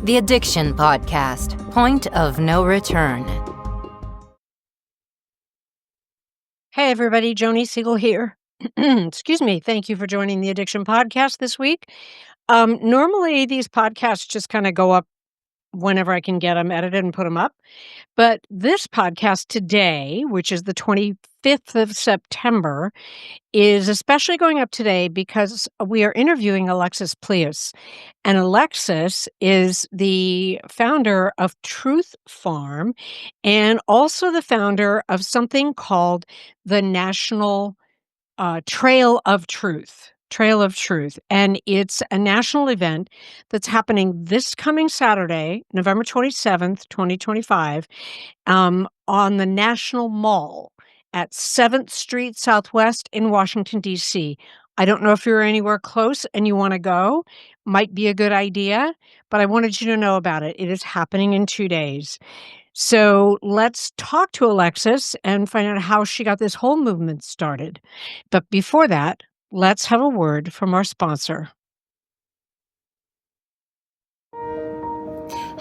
The Addiction Podcast, Point of No Return. Hey everybody, Joni Siegel here. Excuse me. Thank you for joining the Addiction Podcast this week. Normally these podcasts just kind of go up whenever I can get them edited and put them up. But this podcast today, which is the 25th of September, is especially going up today because we are interviewing Alexis Pleus. And Alexis is the founder of Truth Pharm and also the founder of something called the National Trail of Truth. Trail of Truth. And it's a national event that's happening this coming Saturday, November 27th, 2025, on the National Mall at 7th Street Southwest in Washington, D.C. I don't know if you're anywhere close and you want to go. Might be a good idea, but I wanted you to know about it. It is happening in 2 days. So let's talk to Alexis and find out how she got this whole movement started. But before that, let's have a word from our sponsor.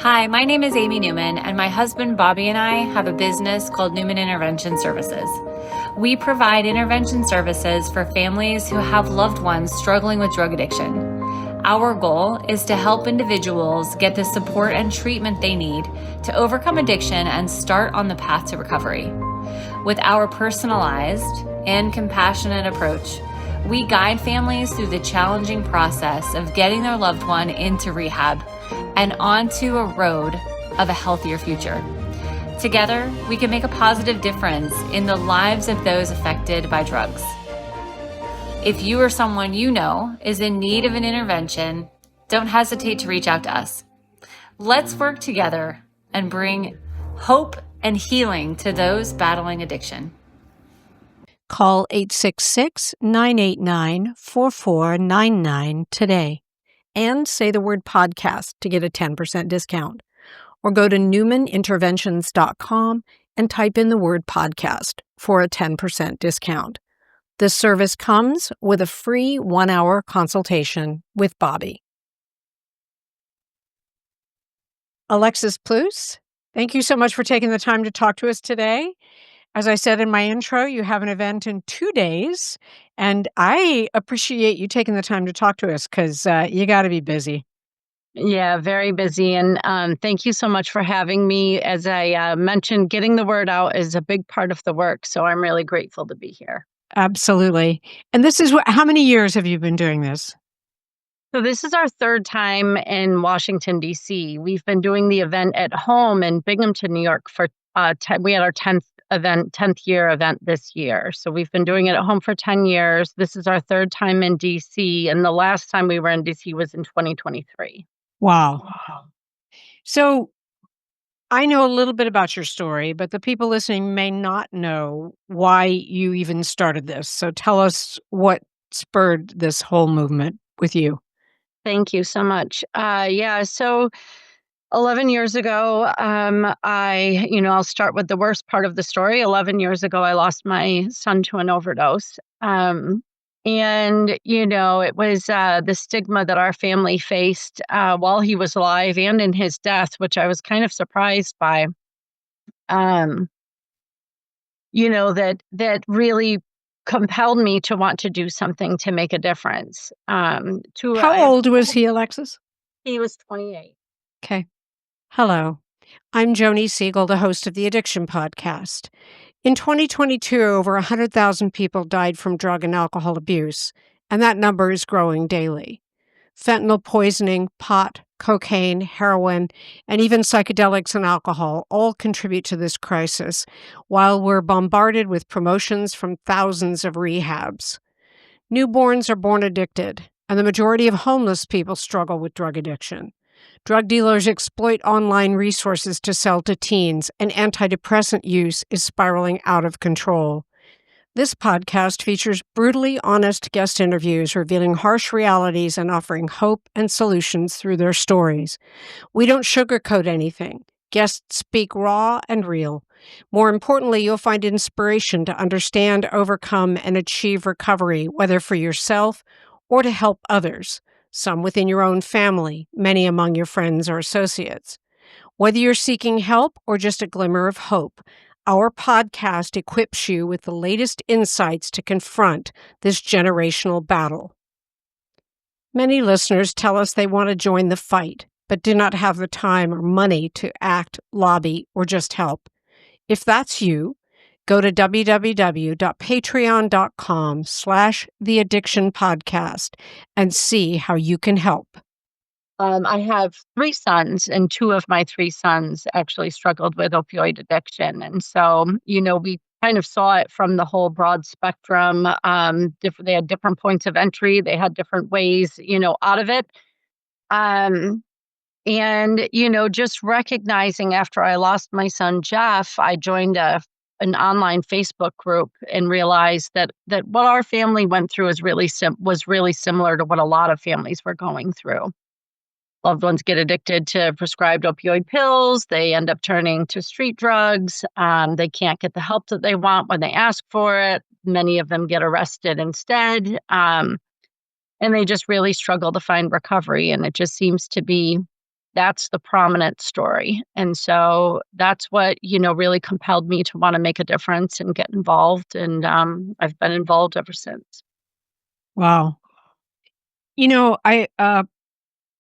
Hi, my name is Amy Newman, and my husband Bobby and I have a business called Newman Intervention Services. We provide intervention services for families who have loved ones struggling with drug addiction. Our goal is to help individuals get the support and treatment they need to overcome addiction and start on the path to recovery. With our personalized and compassionate approach, we guide families through the challenging process of getting their loved one into rehab and onto a road of a healthier future. Together, we can make a positive difference in the lives of those affected by drugs. If you or someone you know is in need of an intervention, don't hesitate to reach out to us. Let's work together and bring hope and healing to those battling addiction. Call 866-989-4499 today and say the word podcast to get a 10% discount. Or go to newmaninterventions.com and type in the word podcast for a 10% discount. This service comes with a free 1-hour consultation with Bobby. Alexis Pleus, thank you so much for taking the time to talk to us today. As I said in my intro, you have an event in 2 days, and I appreciate you taking the time to talk to us because you got to be busy. Yeah, very busy. And thank you so much for having me. As I mentioned, getting the word out is a big part of the work. So I'm really grateful to be here. Absolutely. And this is how many years have you been doing this? So this is our third time in Washington, D.C. We've been doing the event at home in Binghamton, New York for we had our 10th year event this year. So we've been doing it at home for 10 years. This is our third time in DC. And the last time we were in DC was in 2023. Wow. So I know a little bit about your story, but the people listening may not know why you even started this. So tell us what spurred this whole movement with you. Thank you so much. So 11 years ago, I'll start with the worst part of the story. 11 years ago, I lost my son to an overdose. It was the stigma that our family faced while he was alive and in his death, which I was kind of surprised by. That really compelled me to want to do something to make a difference. How old was he, Alexis? He was 28. Okay. Hello. I'm Joni Siegel, the host of the Addiction Podcast. In 2022, over 100,000 people died from drug and alcohol abuse, and that number is growing daily. Fentanyl poisoning, pot, cocaine, heroin, and even psychedelics and alcohol all contribute to this crisis, while we're bombarded with promotions from thousands of rehabs. Newborns are born addicted, and the majority of homeless people struggle with drug addiction. Drug dealers exploit online resources to sell to teens, and antidepressant use is spiraling out of control. This podcast features brutally honest guest interviews revealing harsh realities and offering hope and solutions through their stories. We don't sugarcoat anything. Guests speak raw and real. More importantly, you'll find inspiration to understand, overcome, and achieve recovery, whether for yourself or to help others. some within your own family, many among your friends or associates. Whether you're seeking help or just a glimmer of hope, our podcast equips you with the latest insights to confront this generational battle. Many listeners tell us they want to join the fight, but do not have the time or money to act, lobby, or just help. If that's you, go to www.patreon.com/theaddictionpodcast and see how you can help. I have 3 sons, and 2 of my 3 sons actually struggled with opioid addiction. And so, we kind of saw it from the whole broad spectrum. They had different points of entry. They had different ways, out of it. And, just recognizing after I lost my son, Jeff, I joined an online Facebook group and realized that what our family went through was really similar to what a lot of families were going through. Loved ones get addicted to prescribed opioid pills. They end up turning to street drugs. They can't get the help that they want when they ask for it. Many of them get arrested instead. And they just really struggle to find recovery. And it just seems to be that's the prominent story. And so that's what, really compelled me to want to make a difference and get involved. And I've been involved ever since. Wow.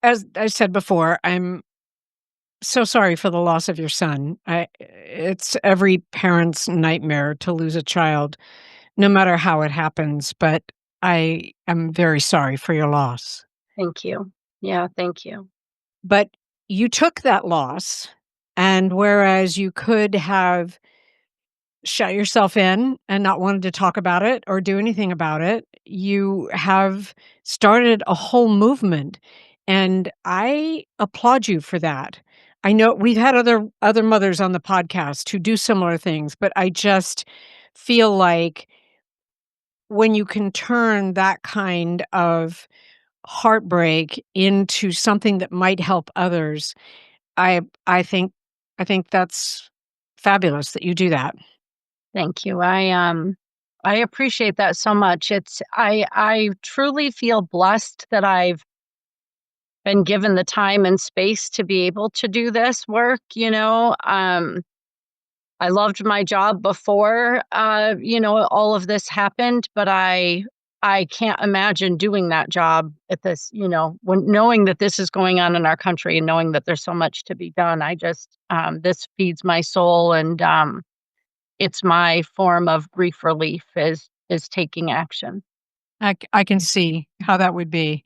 As I said before, I'm so sorry for the loss of your son. It's every parent's nightmare to lose a child, no matter how it happens, but I am very sorry for your loss. Thank you. Yeah, thank you. But you took that loss, and whereas you could have shut yourself in and not wanted to talk about it or do anything about it, you have started a whole movement, and I applaud you for that. I know we've had other mothers on the podcast who do similar things, but I just feel like when you can turn that kind of heartbreak into something that might help others, I I think I think that's fabulous that you do that. Thank you. I appreciate that so much. I truly feel blessed that I've been given the time and space to be able to do this work. I loved my job before all of this happened, but I can't imagine doing that job at this, when knowing that this is going on in our country and knowing that there's so much to be done. I just this feeds my soul, and it's my form of grief relief is taking action. I can see how that would be.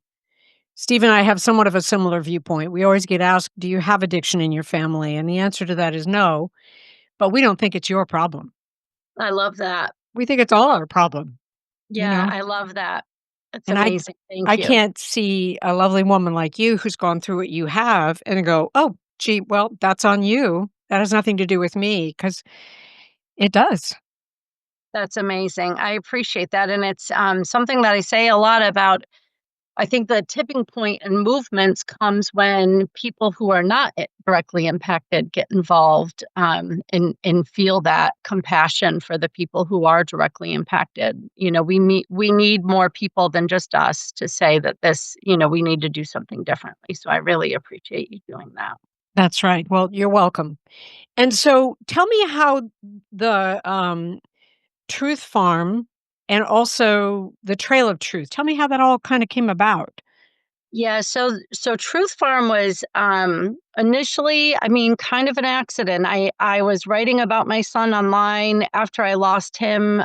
Steve and I have somewhat of a similar viewpoint. We always get asked, "Do you have addiction in your family?" And the answer to that is no, but we don't think it's your problem. I love that. We think it's all our problem, you Yeah, know? I love that. It's And amazing. Thank I you. can't see a lovely woman like you who's gone through what you have and go, "Oh, gee, well, that's on you. That has nothing to do with me," because it does. That's amazing. I appreciate that. And it's something that I say a lot about. I think the tipping point in movements comes when people who are not directly impacted get involved, and feel that compassion for the people who are directly impacted. We need more people than just us to say that this, we need to do something differently. So I really appreciate you doing that. That's right. Well, you're welcome. And so tell me how the, Truth Farm and also the Trail of Truth, tell me how that all kinda came about. Yeah, so Truth Farm was initially, I mean, kind of an accident. I was writing about my son online after I lost him,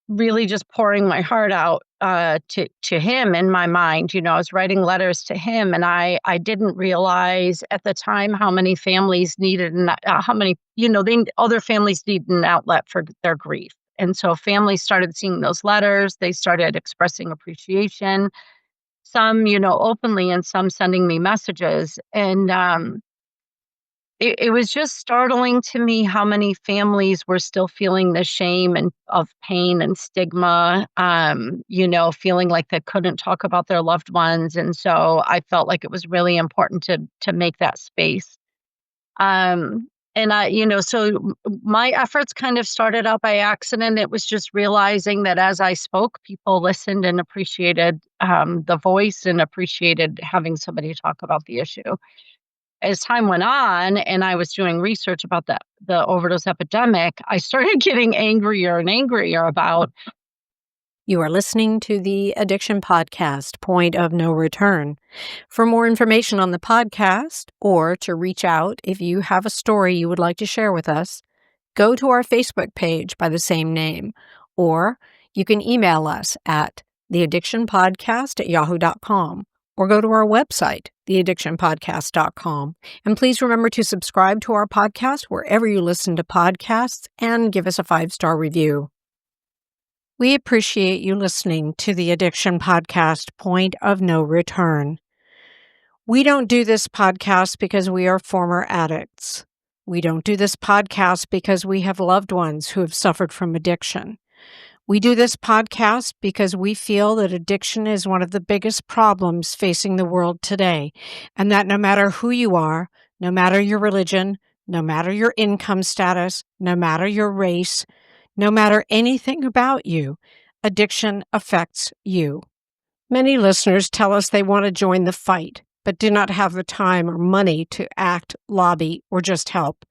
really just pouring my heart out to him in my mind. I was writing letters to him, and I didn't realize at the time how many families needed how many other families need an outlet for their grief. And so families started seeing those letters. They started expressing appreciation, some, openly, and some sending me messages. And it was just startling to me how many families were still feeling the shame and of pain and stigma, feeling like they couldn't talk about their loved ones. And so I felt like it was really important to make that space. And And so my efforts kind of started out by accident. It was just realizing that as I spoke, people listened and appreciated the voice and appreciated having somebody talk about the issue. As time went on and I was doing research about the overdose epidemic, I started getting angrier and angrier about. You are listening to the Addiction Podcast, Point of No Return. For more information on the podcast or to reach out if you have a story you would like to share with us, go to our Facebook page by the same name, or you can email us at theaddictionpodcast@yahoo.com or go to our website, theaddictionpodcast.com. And please remember to subscribe to our podcast wherever you listen to podcasts and give us a 5-star review. We appreciate you listening to the Addiction Podcast, Point of No Return. We don't do this podcast because we are former addicts. We don't do this podcast because we have loved ones who have suffered from addiction. We do this podcast because we feel that addiction is one of the biggest problems facing the world today, and that no matter who you are, no matter your religion, no matter your income status, no matter your race, no matter anything about you, addiction affects you. Many listeners tell us they want to join the fight, but do not have the time or money to act, lobby, or just help.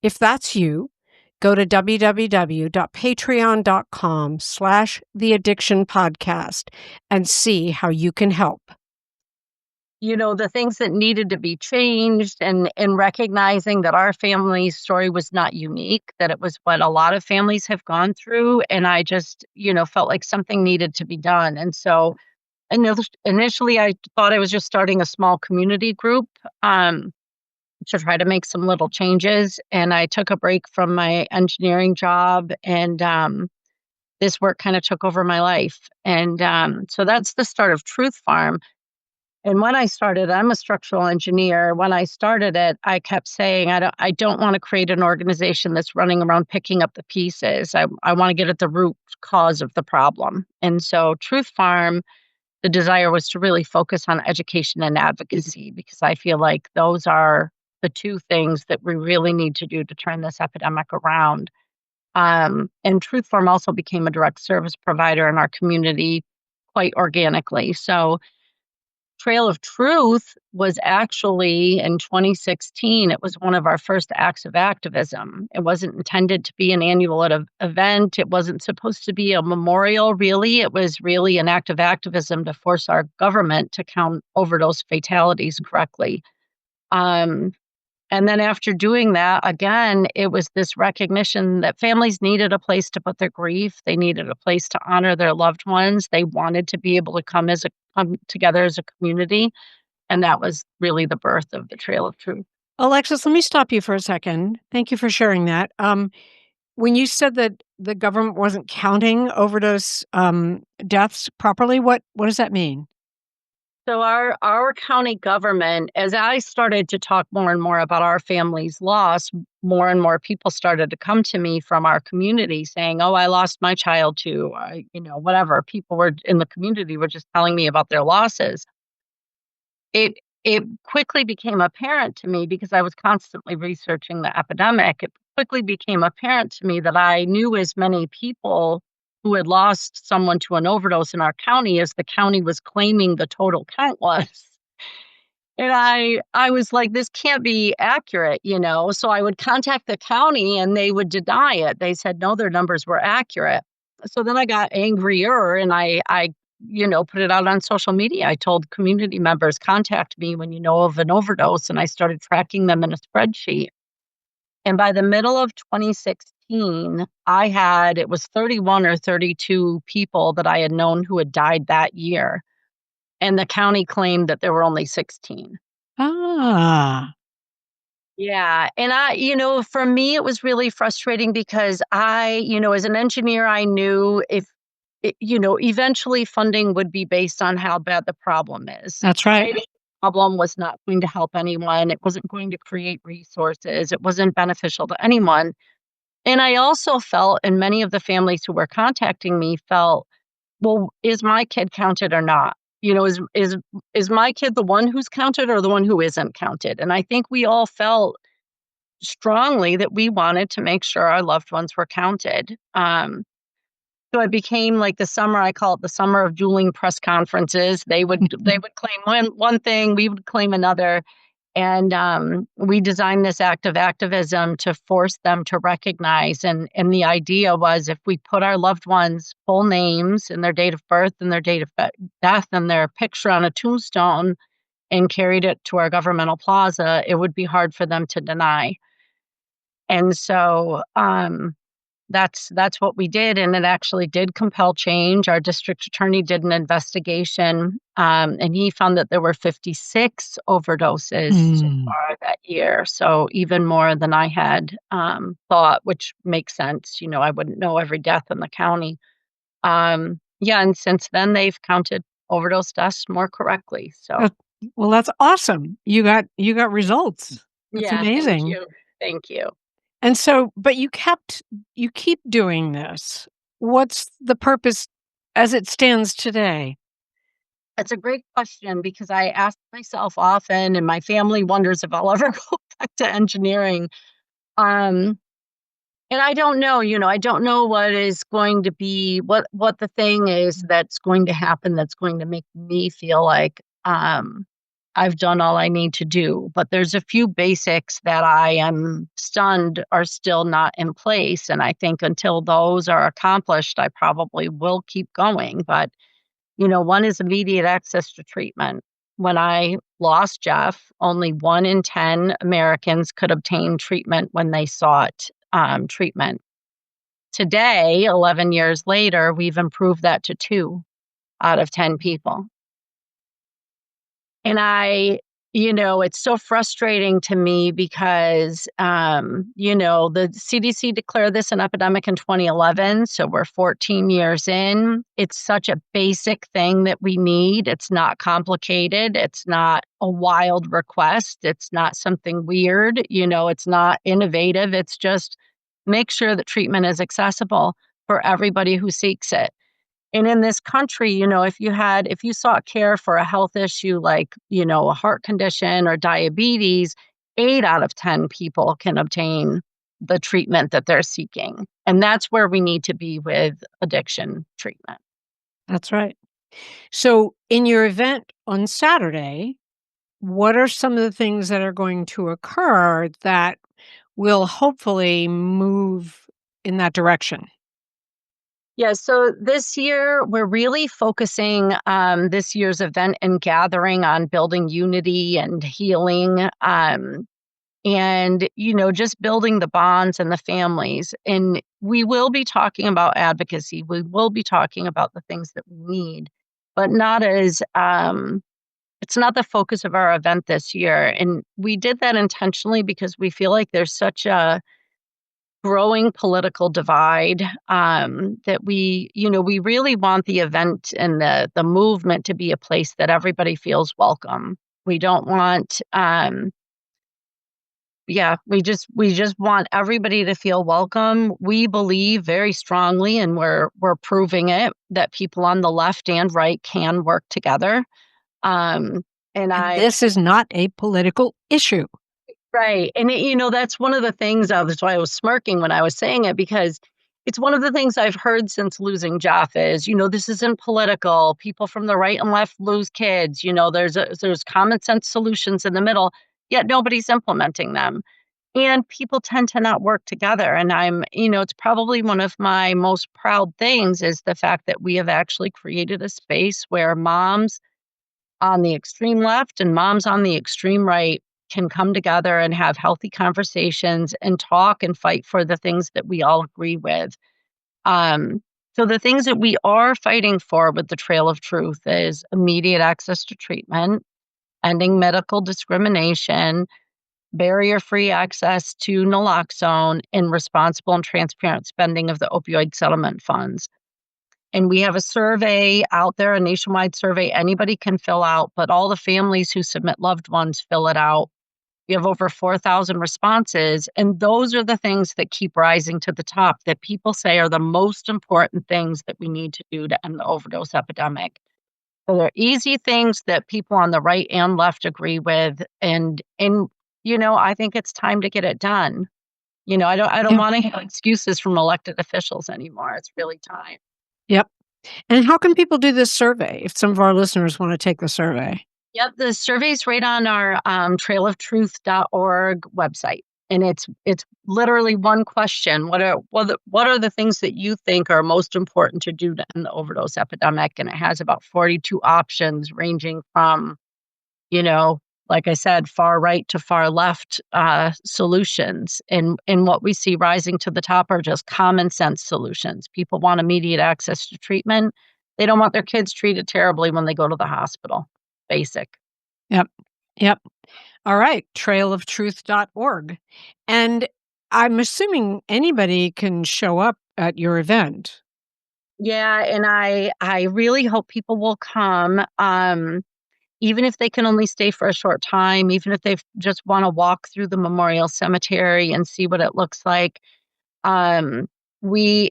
If that's you, go to www.patreon.com/theaddictionpodcast and see how you can help. The things that needed to be changed and recognizing that our family's story was not unique, that it was what a lot of families have gone through. And I just, felt like something needed to be done. And so initially I thought I was just starting a small community group to try to make some little changes. And I took a break from my engineering job and this work kind of took over my life. And so that's the start of Truth Pharm. And when I started, I'm a structural engineer. When I started it, I kept saying, I don't want to create an organization that's running around picking up the pieces. I want to get at the root cause of the problem. And so Truth Pharm, the desire was to really focus on education and advocacy, because I feel like those are the two things that we really need to do to turn this epidemic around. And Truth Pharm also became a direct service provider in our community quite organically. So Trail of Truth was actually in 2016. It was one of our first acts of activism. It wasn't intended to be an annual event. It wasn't supposed to be a memorial, really. It was really an act of activism to force our government to count overdose fatalities correctly. And then after doing that, again, it was this recognition that families needed a place to put their grief. They needed a place to honor their loved ones. They wanted to be able to come together as a community. And that was really the birth of the Trail of Truth. Alexis, let me stop you for a second. Thank you for sharing that. When you said that the government wasn't counting overdose deaths properly, what does that mean? So our county government, as I started to talk more and more about our family's loss, more and more people started to come to me from our community saying, "Oh, I lost my child too." Whatever. People were in the community were just telling me about their losses. It quickly became apparent to me, because I was constantly researching the epidemic. It quickly became apparent to me that I knew as many people who had lost someone to an overdose in our county as the county was claiming the total count was. And I was like, this can't be accurate, So I would contact the county and they would deny it. They said, no, their numbers were accurate. So then I got angrier and I put it out on social media. I told community members, contact me when you know of an overdose. And I started tracking them in a spreadsheet. And by the middle of 2016, it was 31 or 32 people that I had known who had died that year. And the county claimed that there were only 16. Ah. Yeah. And for me, it was really frustrating because as an engineer, I knew eventually funding would be based on how bad the problem is. That's right. The problem was not going to help anyone. It wasn't going to create resources. It wasn't beneficial to anyone. And I also felt, and many of the families who were contacting me felt, well, is my kid counted or not? Is my kid the one who's counted or the one who isn't counted? And I think we all felt strongly that we wanted to make sure our loved ones were counted. So it became like the summer. I call it the summer of dueling press conferences. They would claim one thing, we would claim another, and we designed this act of activism to force them to recognize. And the idea was, if we put our loved ones' full names and their date of birth and their date of death and their picture on a tombstone and carried it to our governmental plaza, it would be hard for them to deny. And so that's what we did, and it actually did compel change. Our district attorney did an investigation, and he found that there were 56 overdoses so far that year, so even more than I had thought, which makes sense. I wouldn't know every death in the county. Yeah, and since then, they've counted overdose deaths more correctly, so. Well, that's awesome. You got results. That's Yeah, thank amazing. you. Thank you. And so, but you keep doing this. What's the purpose as it stands today? That's a great question, because I ask myself often, and my family wonders if I'll ever go back to engineering. Um, and I don't know, I don't know what is going to be, what the thing is that's going to happen that's going to make me feel like I've done all I need to do. But there's a few basics that I am stunned are still not in place. And I think until those are accomplished, I probably will keep going. But one is immediate access to treatment. When I lost Jeff, only 1 in 10 Americans could obtain treatment when they sought treatment. Today, 11 years later, we've improved that to 2 out of 10 people. And it's so frustrating to me because, the CDC declared this an epidemic in 2011. So we're 14 years in. It's such a basic thing that we need. It's not complicated. It's not a wild request. It's not something weird. It's not innovative. It's just make sure that treatment is accessible for everybody who seeks it. And in this country, if you sought care for a health issue like, a heart condition or diabetes, 8 out of 10 people can obtain the treatment that they're seeking. And that's where we need to be with addiction treatment. That's right. So, in your event on Saturday, what are some of the things that are going to occur that will hopefully move in that direction? Yeah, so this year we're really focusing this year's event and gathering on building unity and healing, and just building the bonds and the families. And we will be talking about advocacy. We will be talking about the things that we need, but not as it's not the focus of our event this year. And we did that intentionally because we feel like there's such a growing political divide, that we really want the event and the movement to be a place that everybody feels welcome. We don't want we just want everybody to feel welcome. We believe very strongly, and we're proving it, that people on the left and right can work together. And This is not a political issue. Right. And that's one of the things, that's why I was smirking when I was saying it, because it's one of the things I've heard since losing Jeff is, this isn't political. People from the right and left lose kids. There's common sense solutions in the middle, yet nobody's implementing them. And people tend to not work together. And it's probably one of my most proud things is the fact that we have actually created a space where moms on the extreme left and moms on the extreme right can come together and have healthy conversations and talk and fight for the things that we all agree with. So the things that we are fighting for with the Trail of Truth is immediate access to treatment, ending medical discrimination, barrier-free access to naloxone, and responsible and transparent spending of the opioid settlement funds. And we have a survey out there, a nationwide survey anybody can fill out, but all the families who submit loved ones fill it out. We have over 4,000 responses, and those are the things that keep rising to the top that people say are the most important things that we need to do to end the overdose epidemic. So they're easy things that people on the right and left agree with, and I think it's time to get it done. I don't Yeah. want to hear excuses from elected officials anymore. It's really time. Yep. And how can people do this survey if some of our listeners want to take the survey? Yep, the survey's right on our trailoftruth.org website. And it's literally one question. What are the things that you think are most important to do to end the overdose epidemic? And it has about 42 options ranging from, you know, like I said, far right to far left solutions. And what we see rising to the top are just common sense solutions. People want immediate access to treatment. They don't want their kids treated terribly when they go to the hospital. Basic. Yep. Yep. All right. Trailoftruth.org. And I'm assuming anybody can show up at your event. Yeah, and I really hope people will come. Even if they can only stay for a short time, even if they just want to walk through the memorial cemetery and see what it looks like. Um, we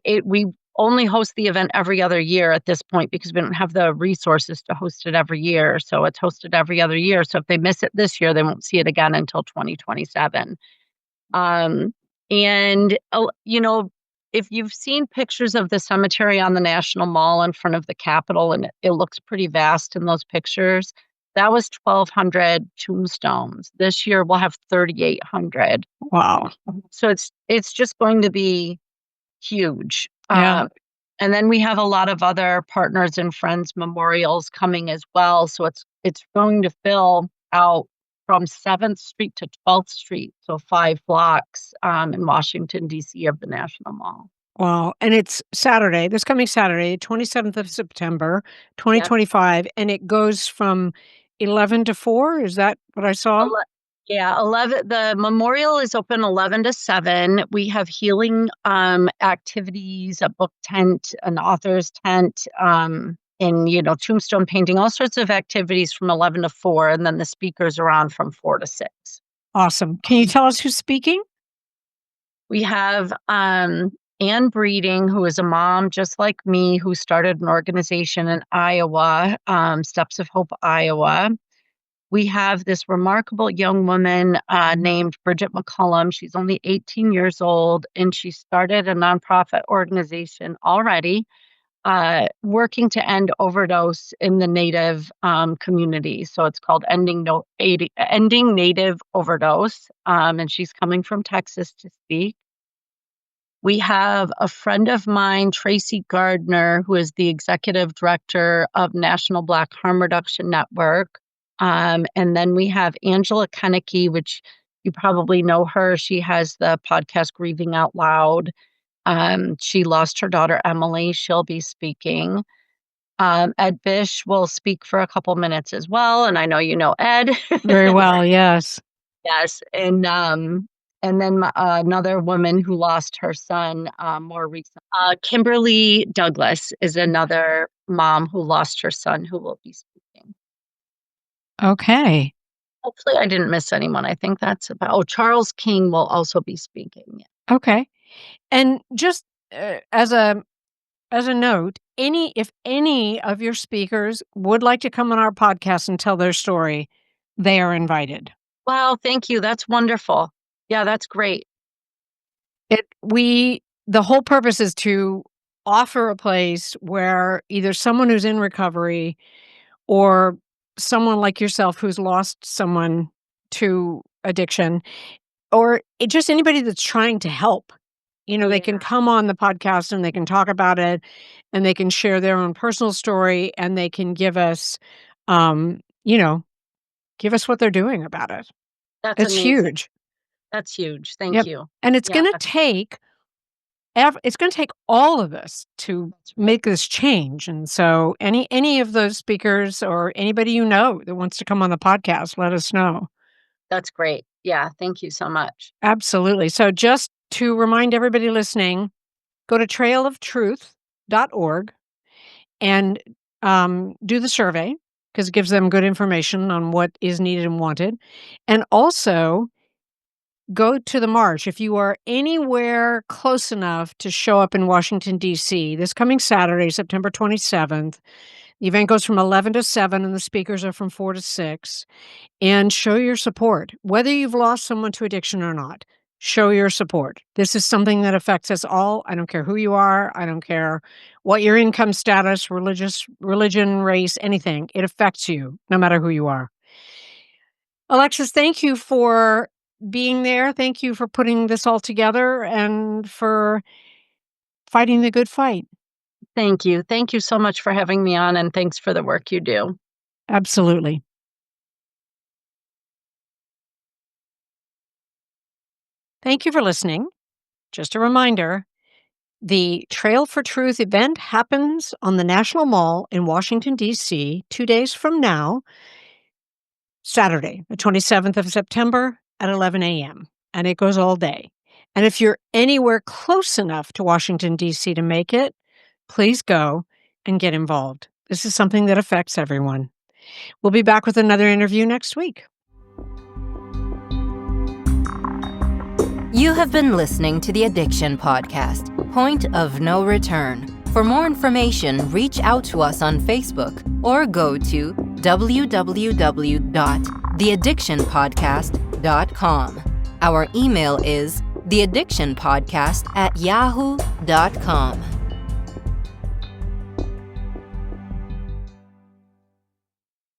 only host the event every other year at this point because we don't have the resources to host it every year. So it's hosted every other year. So if they miss it this year, they won't see it again until 2027. Um, and if you've seen pictures of the cemetery on the National Mall in front of the Capitol, and it looks pretty vast in those pictures, that was 1,200 tombstones. This year we'll have 3,800. Wow. So it's just going to be huge. Yeah. And then we have a lot of other partners and friends memorials coming as well. So it's going to fill out from 7th Street to 12th Street, so 5 blocks in Washington, D.C. of the National Mall. Wow. And it's Saturday, this coming Saturday, 27th of September, Yep. 2025. And it goes from 11 to 4. Is that what I saw? Yeah, 11. The memorial is open 11 to 7. We have healing activities, a book tent, an author's tent, and tombstone painting, all sorts of activities from 11 to 4, and then the speakers are on from 4 to 6. Awesome. Can you tell us who's speaking? We have Anne Breeding, who is a mom just like me, who started an organization in Iowa, Steps of Hope, Iowa. We have this remarkable young woman named Bridget McCullum. She's only 18 years old, and she started a nonprofit organization already working to end overdose in the Native community. So it's called Ending Native Overdose, and she's coming from Texas to speak. We have a friend of mine, Tracy Gardner, who is the executive director of National Black Harm Reduction Network. And then we have Angela Kennecke, which you probably know her. She has the podcast Grieving Out Loud. She lost her daughter, Emily. She'll be speaking. Ed Bish will speak for a couple minutes as well. And I know you know Ed. Very well, yes. Yes. And then another woman who lost her son more recently. Kimberly Douglas is another mom who lost her son who will be speaking. Okay. Hopefully I didn't miss anyone. I think that's about. Charles King will also be speaking. Okay. And just as a note, if any of your speakers would like to come on our podcast and tell their story, they are invited. Wow, thank you. That's wonderful. Yeah, that's great. The whole purpose is to offer a place where either someone who's in recovery or someone like yourself who's lost someone to addiction, or just anybody that's trying to help. They can come on the podcast and they can talk about it and they can share their own personal story and they can give us, give us what they're doing about it. That's It's amazing. huge. That's huge. Thank Yep. you. And it's going to take all of us to make this change. And so any of those speakers or anybody that wants to come on the podcast, let us know. That's great. Yeah, thank you so much. Absolutely. So just to remind everybody listening, go to trailoftruth.org and do the survey because it gives them good information on what is needed and wanted. And also go to the march. If you are anywhere close enough to show up in Washington, D.C., this coming Saturday, September 27th, The event goes from 11 to 7, and the speakers are from 4 to 6. And show your support. Whether you've lost someone to addiction or not, show your support. This is something that affects us all. I don't care who you are. I don't care what your income status, religion, race, anything. It affects you, no matter who you are. Alexis, thank you for being there. Thank you for putting this all together and for fighting the good fight. Thank you. Thank you so much for having me on, and thanks for the work you do. Absolutely. Thank you for listening. Just a reminder, the Trail for Truth event happens on the National Mall in Washington, D.C., 2 days from now, Saturday, the 27th of September at 11 a.m., and it goes all day. And if you're anywhere close enough to Washington, D.C. to make it, please go and get involved. This is something that affects everyone. We'll be back with another interview next week. You have been listening to the Addiction Podcast, Point of No Return. For more information, reach out to us on Facebook or go to www.theaddictionpodcast.com. Our email is theaddictionpodcast@yahoo.com.